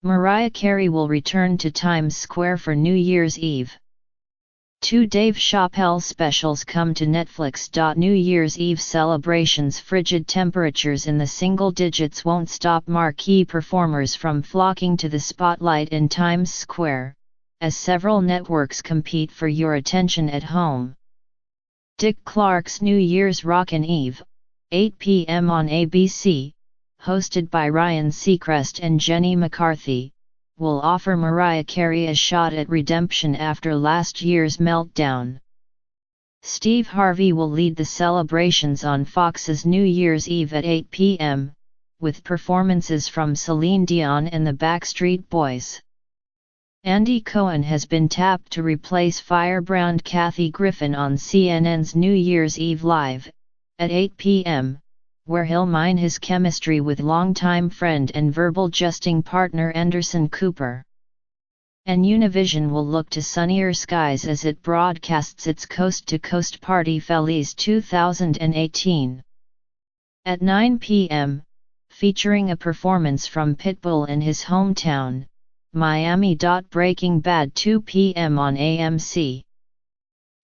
Mariah Carey will return to Times Square for New Year's Eve. 2 Dave Chappelle specials come to Netflix. New Year's Eve celebrations. Frigid temperatures in the single digits won't stop marquee performers from flocking to the spotlight in Times Square, as several networks compete for your attention at home. Dick Clark's New Year's Rockin' Eve, 8 p.m. on ABC, hosted by Ryan Seacrest and Jenny McCarthy, will offer Mariah Carey a shot at redemption after last year's meltdown. Steve Harvey will lead the celebrations on Fox's New Year's Eve at 8 p.m., with performances from Celine Dion and the Backstreet Boys. Andy Cohen has been tapped to replace firebrand Kathy Griffin on CNN's New Year's Eve Live, at 8 p.m., where he'll mine his chemistry with longtime friend and verbal jesting partner Anderson Cooper. And Univision will look to sunnier skies as it broadcasts its coast-to-coast party Feliz 2018. At 9 p.m., featuring a performance from Pitbull in his hometown, Miami. Breaking Bad 2 p.m. on AMC.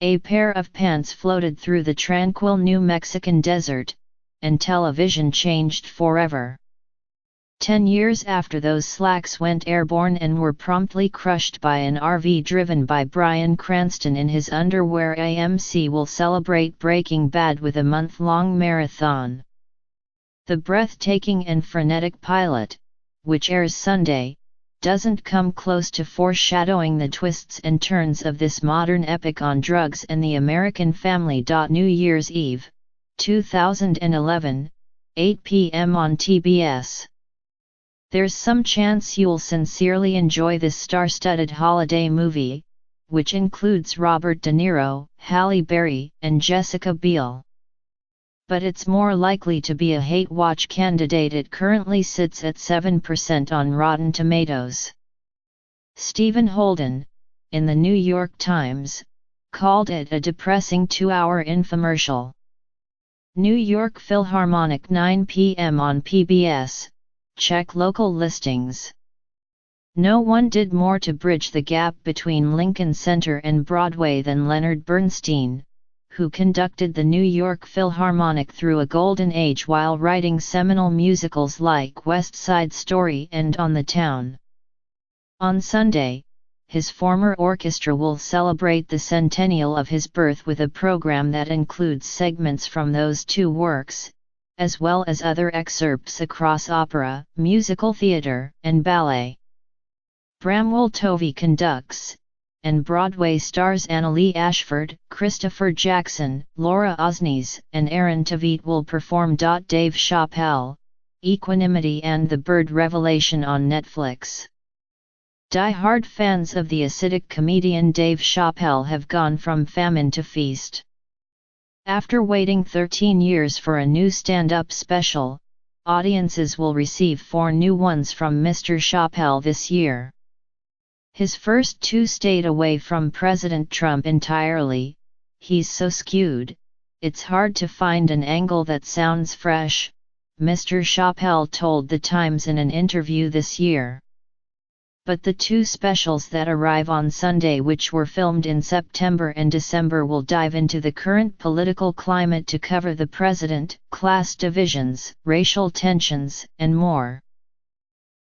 A pair of pants floated through the tranquil New Mexican desert, and television changed forever. 10 years after those slacks went airborne and were promptly crushed by an RV driven by Bryan Cranston in his underwear, AMC will celebrate Breaking Bad with a month-long marathon. The breathtaking and frenetic pilot, which airs Sunday, doesn't come close to foreshadowing the twists and turns of this modern epic on drugs and the American family. New Year's Eve, 2011, 8 p.m. on TBS. There's some chance you'll sincerely enjoy this star-studded holiday movie, which includes Robert De Niro, Halle Berry, and Jessica Biel. But it's more likely to be a hate-watch candidate. It currently sits at 7% on Rotten Tomatoes. Stephen Holden, in the New York Times, called it a depressing 2-hour infomercial. New York Philharmonic 9 p.m. on PBS, check local listings. No one did more to bridge the gap between Lincoln Center and Broadway than Leonard Bernstein, who conducted the New York Philharmonic through a golden age while writing seminal musicals like West Side Story and On the Town. On Sunday, his former orchestra will celebrate the centennial of his birth with a program that includes segments from those two works, as well as other excerpts across opera, musical theater, and ballet. Bramwell Tovey conducts, and Broadway stars Annalee Ashford, Christopher Jackson, Laura Osnes, and Aaron Tveit will perform. Dave Chappelle, Equanimity and the Bird Revelation on Netflix. Die-hard fans of the acidic comedian Dave Chappelle have gone from famine to feast. After waiting 13 years for a new stand-up special, audiences will receive 4 new ones from Mr. Chappelle this year. His first 2 stayed away from President Trump entirely. He's so skewed, it's hard to find an angle that sounds fresh, Mr. Chappelle told The Times in an interview this year. But the 2 specials that arrive on Sunday, which were filmed in September and December, will dive into the current political climate to cover the president, class divisions, racial tensions, and more.